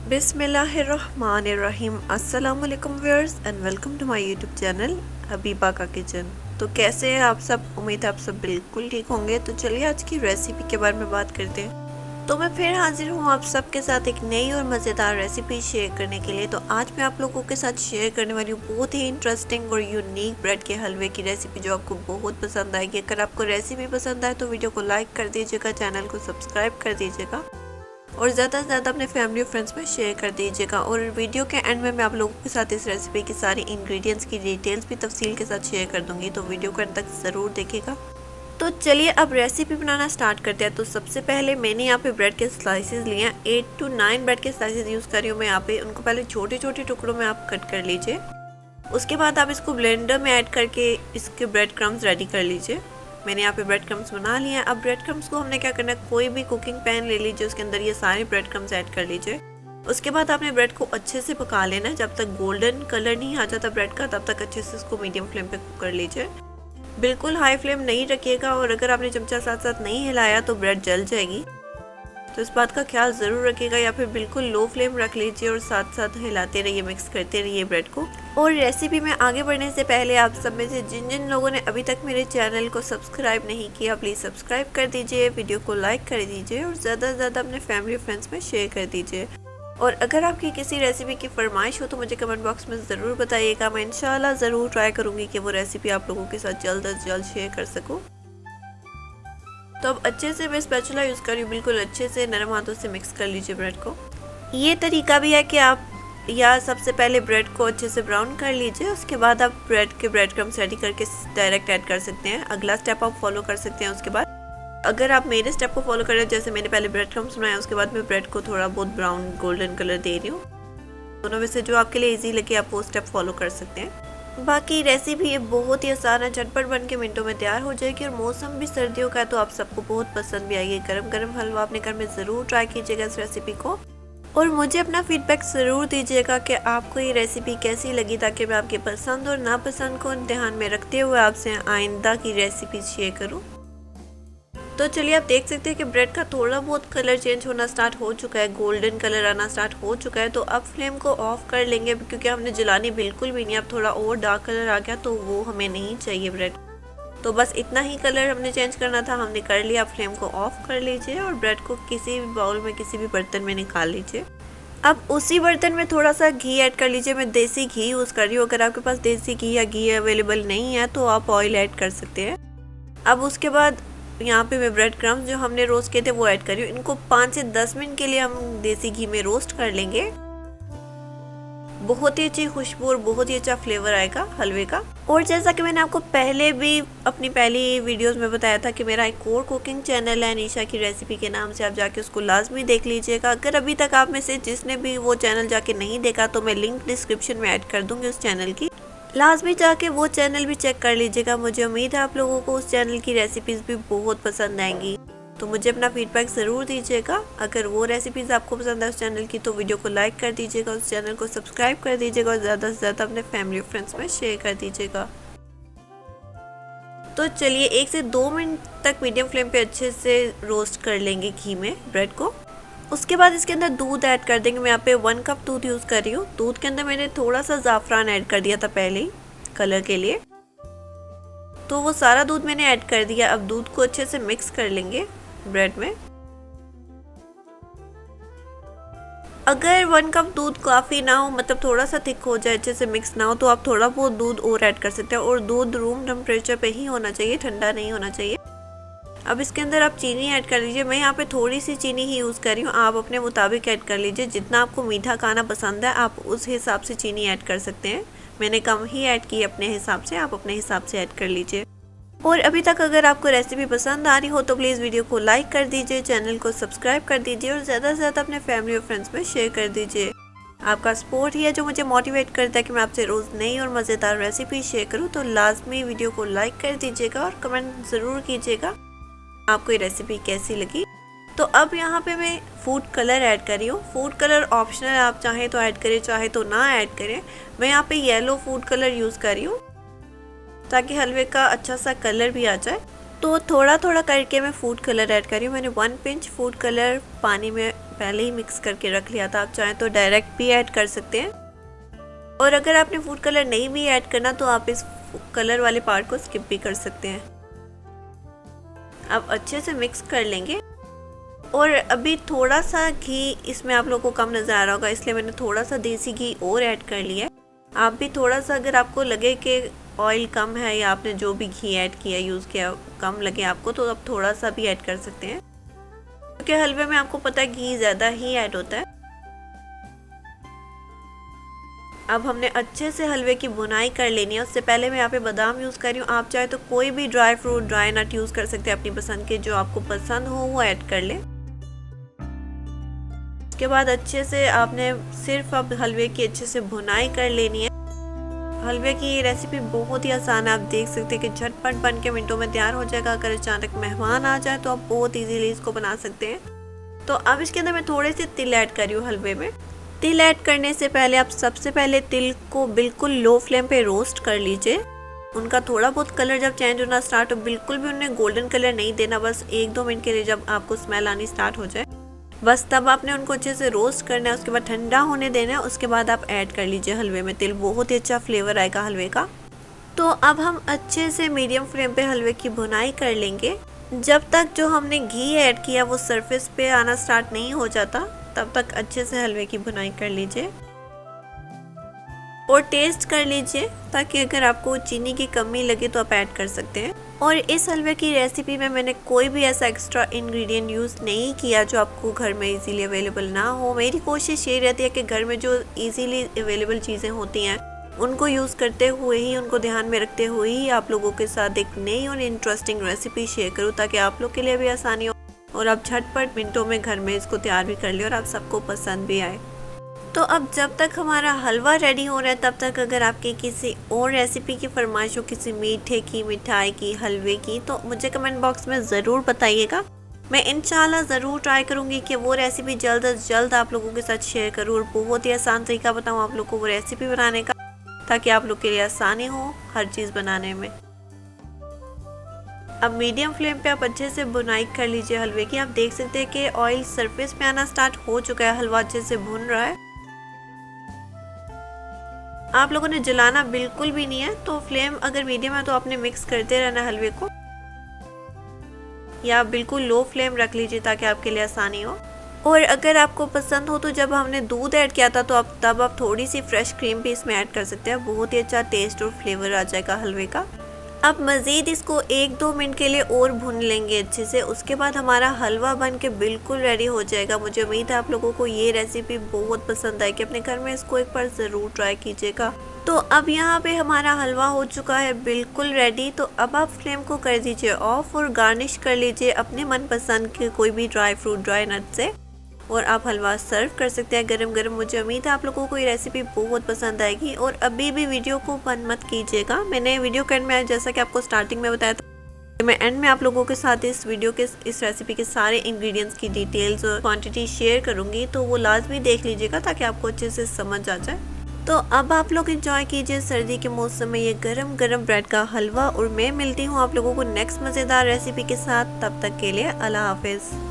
बिस्मिल्लाहिर्रहमानिर्रहीम। अस्सलाम वालेकुम viewers and welcome to my YouTube channel Habiba का किचन। तो कैसे हैं आप सब? उम्मीद है आप सब बिल्कुल ठीक होंगे। तो चलिए आज की रेसिपी के बारे में बात करते हैं। तो मैं फिर हाजिर हूँ आप सबके साथ एक नई और मज़ेदार रेसिपी शेयर करने के लिए। तो आज मैं आप लोगों के साथ शेयर करने वाली हूँ बहुत ही इंटरेस्टिंग और यूनिक ब्रेड के हलवे की रेसिपी, जो आपको बहुत पसंद आएगी। अगर आपको रेसिपी पसंद आए तो वीडियो को लाइक कर दीजिएगा, चैनल को सब्सक्राइब कर दीजिएगा और ज़्यादा से ज़्यादा अपने फैमिली और फ्रेंड्स में शेयर कर दीजिएगा। और वीडियो के एंड में मैं आप लोगों के साथ इस रेसिपी की सारी इंग्रेडिएंट्स की डिटेल्स भी तफसील के साथ शेयर कर दूंगी, तो वीडियो को एंड तक ज़रूर देखिएगा। तो चलिए अब रेसिपी बनाना स्टार्ट करते हैं। तो सबसे पहले मैंने यहाँ पे ब्रेड के स्लाइसेस लिए हैं। 8 to 9 ब्रेड के स्लाइसेस यूज़ कर रही हूँ मैं यहाँ पे। उनको पहले छोटे छोटे टुकड़ों में आप कट कर लीजिए। उसके बाद आप इसको ब्लेंडर में ऐड करके इसके ब्रेड क्रम्स रेडी कर लीजिए। मैंने यहाँ पे ब्रेड क्रम्स बना लिया है। अब ब्रेड क्रम्स को हमने क्या करना है, कोई भी कुकिंग पैन ले लीजिए, उसके अंदर ये सारे ब्रेड क्रम्स ऐड कर लीजिए। उसके बाद आपने ब्रेड को अच्छे से पका लेना है। जब तक गोल्डन कलर नहीं आ जाता ब्रेड का, तब तक अच्छे से इसको मीडियम फ्लेम पे कुक कर लीजिए। बिल्कुल हाई फ्लेम नहीं रखिएगा, और अगर आपने चमचा साथ साथ नहीं हिलाया तो ब्रेड जल जाएगी। तो इस बात का ख्याल ज़रूर रखिएगा, या फिर बिल्कुल लो फ्लेम रख लीजिए और साथ साथ हिलाते रहिए, मिक्स करते रहिए ब्रेड को। और रेसिपी में आगे बढ़ने से पहले आप सब में से जिन जिन लोगों ने अभी तक मेरे चैनल को सब्सक्राइब नहीं किया, प्लीज़ सब्सक्राइब कर दीजिए, वीडियो को लाइक कर दीजिए और ज़्यादा से ज़्यादा अपने फैमिली फ्रेंड्स में शेयर कर दीजिए। और अगर आपकी किसी रेसिपी की फरमाइश हो तो मुझे कमेंट बॉक्स में ज़रूर बताइएगा। मैं इंशाल्लाह ज़रूर ट्राई करूँगी कि वो रेसिपी आप लोगों के साथ जल्द अज जल्द शेयर कर सकूँ। तो अब अच्छे से मैं स्पैचुला यूज़ कर रही हूँ, बिल्कुल अच्छे से नरम हाथों से मिक्स कर लीजिए ब्रेड को। ये तरीका भी है कि आप या सबसे पहले ब्रेड को अच्छे से ब्राउन कर लीजिए, उसके बाद आप ब्रेड क्रम्स रेडी करके डायरेक्ट ऐड कर सकते हैं। अगला स्टेप आप फॉलो कर सकते हैं। उसके बाद अगर आप मेरे स्टेप को फॉलो कर रहे हैं, जैसे मैंने पहले ब्रेड क्रम्स बनाया, उसके बाद मैं ब्रेड को थोड़ा बहुत ब्राउन गोल्डन कलर दे रही हूँ। दोनों में से जो आपके लिए ईजी लगे आप वो स्टेप फॉलो कर सकते हैं। बाकी रेसिपी ये बहुत ही आसान है, झटपट बन के मिनटों में तैयार हो जाएगी। और मौसम भी सर्दियों का है तो आप सबको बहुत पसंद भी आएगी। गरम गरम हलवा अपने घर में ज़रूर ट्राई कीजिएगा इस रेसिपी को, और मुझे अपना फीडबैक ज़रूर दीजिएगा कि आपको ये रेसिपी कैसी लगी, ताकि मैं आपकी पसंद और नापसंद को ध्यान में रखते हुए आपसे आइंदा की रेसिपी शेयर करूँ। तो चलिए आप देख सकते हैं कि ब्रेड का थोड़ा बहुत कलर चेंज होना स्टार्ट हो चुका है, गोल्डन कलर आना स्टार्ट हो चुका है। तो अब फ्लेम को ऑफ कर लेंगे, क्योंकि हमने जलानी बिल्कुल भी नहीं। अब थोड़ा और डार्क कलर आ गया तो वो हमें नहीं चाहिए ब्रेड। तो बस इतना ही कलर हमने चेंज करना था, हमने कर लिया। फ्लेम को ऑफ कर लीजिए और ब्रेड को किसी भी बाउल में, किसी भी बर्तन में निकाल लीजिए। अब उसी बर्तन में थोड़ा सा घी ऐड कर लीजिए। मैं देसी घी यूज़ कर रही हूँ। अगर आपके पास देसी घी या घी अवेलेबल नहीं है तो आप ऑयल ऐड कर सकते हैं। अब उसके बाद यहाँ पे मैं ब्रेड क्रम्स जो हमने रोस्ट किए थे वो ऐड कर रही हूँ। इनको 5 से 10 मिनट के लिए हम देसी घी में रोस्ट कर लेंगे। बहुत ही अच्छी खुशबू और बहुत ही अच्छा फ्लेवर आएगा हलवे का। और जैसा कि मैंने आपको पहले भी अपनी पहली वीडियोस में बताया था कि मेरा एक और कुकिंग चैनल है निशा की रेसिपी के नाम से, आप जाके उसको लाजमी देख लीजिएगा। अगर अभी तक आप में से जिसने भी वो चैनल जाके नहीं देखा तो मैं लिंक डिस्क्रिप्शन में ऐड कर दूंगी उस चैनल की, लाजमी जाके वो चैनल भी चेक कर लीजिएगा। मुझे उम्मीद है आप लोगों को उस चैनल की रेसिपीज़ भी बहुत पसंद आएंगी। तो मुझे अपना फीडबैक ज़रूर दीजिएगा। अगर वो रेसिपीज़ आपको पसंद है उस चैनल की तो वीडियो को लाइक कर दीजिएगा, उस चैनल को सब्सक्राइब कर दीजिएगा और ज़्यादा से ज़्यादा अपने फैमिली और फ्रेंड्स में शेयर कर दीजिएगा। तो चलिए 1 से 2 मिनट तक मीडियम फ्लेम पे अच्छे से रोस्ट कर लेंगे घी में ब्रेड को। उसके बाद इसके अंदर दूध ऐड कर देंगे। मैं यहाँ पे 1 कप दूध यूज़ कर रही हूँ। दूध के अंदर मैंने थोड़ा सा ज़ाफ़रान ऐड कर दिया था पहले ही कलर के लिए, तो वो सारा दूध मैंने ऐड कर दिया। अब दूध को अच्छे से मिक्स कर लेंगे ब्रेड में। अगर 1 कप दूध काफ़ी ना हो, मतलब थोड़ा सा थिक हो जाए, अच्छे से मिक्स ना हो, तो आप थोड़ा बहुत दूध और ऐड कर सकते हैं। और दूध रूम टेम्परेचर पे ही होना चाहिए, ठंडा नहीं होना चाहिए। अब इसके अंदर आप चीनी ऐड कर लीजिए। मैं यहाँ पे थोड़ी सी चीनी ही यूज़ कर रही हूँ, आप अपने मुताबिक ऐड कर लीजिए। जितना आपको मीठा खाना पसंद है आप उस हिसाब से चीनी ऐड कर सकते हैं। मैंने कम ही ऐड की अपने हिसाब से, आप अपने हिसाब से ऐड कर लीजिए। और अभी तक अगर आपको रेसिपी पसंद आ रही हो तो प्लीज़ वीडियो को लाइक कर दीजिए, चैनल को सब्सक्राइब कर दीजिए और ज़्यादा से ज़्यादा अपने फैमिली और फ्रेंड्स में शेयर कर दीजिए। आपका सपोर्ट ही है जो मुझे मोटिवेट करता है कि मैं आपसे रोज़ नई और मज़ेदार रेसिपी शेयर करूँ। तो लाजमी वीडियो को लाइक कर दीजिएगा और कमेंट ज़रूर कीजिएगा आपको ये रेसिपी कैसी लगी। तो अब यहाँ पे मैं फूड कलर ऐड कर रही हूँ। फूड कलर ऑप्शनल, आप चाहें तो ऐड करें, चाहे तो ना ऐड करें। मैं यहाँ पे येलो फूड कलर यूज़ कर रही हूँ ताकि हलवे का अच्छा सा कलर भी आ जाए। तो थोड़ा थोड़ा करके मैं फूड कलर ऐड कर रही हूँ। मैंने 1 पिंच फूड कलर पानी में पहले ही मिक्स करके रख लिया था। आप चाहें तो डायरेक्ट भी ऐड कर सकते हैं, और अगर आपने फूड कलर नहीं भी ऐड करना तो आप इस कलर वाले पार्ट को स्किप भी कर सकते हैं। अब अच्छे से मिक्स कर लेंगे। और अभी थोड़ा सा घी इसमें आप लोगों को कम नज़र आ रहा होगा, इसलिए मैंने थोड़ा सा देसी घी और ऐड कर लिया है। आप भी थोड़ा सा, अगर आपको लगे कि ऑयल कम है या आपने जो भी घी ऐड किया यूज़ किया कम लगे आपको, तो आप थोड़ा सा भी ऐड कर सकते हैं, क्योंकि हलवे में आपको पता है घी ज़्यादा ही ऐड होता है। अब हमने अच्छे से हलवे की बुनाई कर लेनी है। उससे पहले मैं यहाँ पे बादाम यूज़ कर रही हूँ। आप चाहे तो कोई भी ड्राई फ्रूट, ड्राई नट यूज़ कर सकते हैं अपनी पसंद के, जो आपको पसंद हो वो ऐड कर लें। उसके बाद अच्छे से आपने सिर्फ अब हलवे की अच्छे से बुनाई कर लेनी है। हलवे की ये रेसिपी बहुत ही आसान है, आप देख सकते हैं कि झटपट बन के मिनटों में तैयार हो जाएगा। अगर अचानक मेहमान आ जाए तो आप बहुत इजीली इसको बना सकते हैं। तो अब इसके अंदर मैं थोड़े से तिल ऐड कर रही हूँ हलवे में। तिल ऐड करने से पहले आप सबसे पहले तिल को बिल्कुल लो फ्लेम पे रोस्ट कर लीजिए। उनका थोड़ा बहुत कलर जब चेंज होना स्टार्ट हो, बिल्कुल भी उन्हें गोल्डन कलर नहीं देना, बस 1-2 मिनट के लिए जब आपको स्मेल आनी स्टार्ट हो जाए बस तब आपने उनको अच्छे से रोस्ट करना है। उसके बाद ठंडा होने देना है, उसके बाद आप ऐड कर लीजिए हलवे में तिल, बहुत ही अच्छा फ्लेवर आएगा हलवे का। तो अब हम अच्छे से मीडियम फ्लेम पे हलवे की बुनाई कर लेंगे। जब तक जो हमने घी ऐड किया वो सरफेस पे आना स्टार्ट नहीं हो जाता, तब तक अच्छे से हलवे की बुनाई कर लीजिए और टेस्ट कर लीजिए, ताकि अगर आपको चीनी की कमी लगे तो आप ऐड कर सकते हैं। और इस हलवे की रेसिपी में मैंने कोई भी ऐसा एक्स्ट्रा इंग्रेडिएंट यूज़ नहीं किया जो आपको घर में इजीली अवेलेबल ना हो। मेरी कोशिश ये रहती है कि घर में जो इजीली अवेलेबल चीज़ें होती हैं उनको यूज़ करते हुए ही, उनको ध्यान में रखते हुए ही आप लोगों के साथ एक नई और इंटरेस्टिंग रेसिपी शेयर करूँ, ताकि आप लोग के लिए भी आसानी हो और आप झटपट मिनटों में घर में इसको तैयार भी कर लें और आप सबको पसंद भी आए। तो अब जब तक हमारा हलवा रेडी हो रहा है, तब तक अगर आपकी किसी और रेसिपी की फरमाइश हो, किसी मीठे की, मिठाई की, हलवे की, तो मुझे कमेंट बॉक्स में ज़रूर बताइएगा। मैं इंशाल्लाह ज़रूर ट्राई करूँगी कि वो रेसिपी जल्द अज जल्द आप लोगों के साथ शेयर करूँ और बहुत ही आसान तरीका बताऊँ आप लोग को वो रेसिपी बनाने का, ताकि आप लोग के लिए आसानी हो हर चीज़ बनाने में। अब मीडियम फ्लेम पे आप अच्छे से बुनाई कर लीजिए हलवे की। आप देख सकते हैं कि ऑयल सरफेस पे आना स्टार्ट हो चुका है, हलवा अच्छे से भुन रहा है। आप लोगों ने जलाना बिल्कुल भी नहीं है, तो फ्लेम अगर मीडियम है तो आपने मिक्स करते रहना हलवे को, या बिल्कुल लो फ्लेम रख लीजिए ताकि आपके लिए आसानी हो। और अगर आपको पसंद हो तो जब हमने दूध ऐड किया था तो तब आप थोड़ी सी फ्रेश क्रीम भी इसमें ऐड कर सकते हैं, बहुत ही अच्छा टेस्ट और फ्लेवर आ जाएगा हलवे का। अब मज़ीद इसको 1-2 मिनट के लिए और भून लेंगे अच्छे से। उसके बाद हमारा हलवा बन के बिल्कुल रेडी हो जाएगा। मुझे उम्मीद है आप लोगों को ये रेसिपी बहुत पसंद आएगी, अपने घर में इसको एक बार ज़रूर ट्राई कीजिएगा। तो अब यहाँ पे हमारा हलवा हो चुका है बिल्कुल रेडी। तो अब आप फ्लेम को कर दीजिए ऑफ और गार्निश कर लीजिए अपने मनपसंद के कोई भी ड्राई फ्रूट, ड्राई नट से, और आप हलवा सर्व कर सकते हैं गरम गरम। मुझे उम्मीद है आप लोगों को ये रेसिपी बहुत पसंद आएगी। और अभी भी वीडियो को बंद मत कीजिएगा। मैंने वीडियो के एंड में, जैसा कि आपको स्टार्टिंग में बताया था, मैं एंड में आप लोगों के साथ इस वीडियो के, इस रेसिपी के सारे इंग्रेडिएंट्स की डिटेल्स और क्वांटिटी शेयर करूंगी, तो वो लाजमी देख लीजिएगा ताकि आपको अच्छे से समझ आ जाए। तो अब आप लोग एंजॉय कीजिए सर्दी के मौसम में ये गरम गरम ब्रेड का हलवा, और मैं मिलती हूँ आप लोगों को नेक्स्ट मज़ेदार रेसिपी के साथ। तब तक के लिए अल्लाह हाफिज़।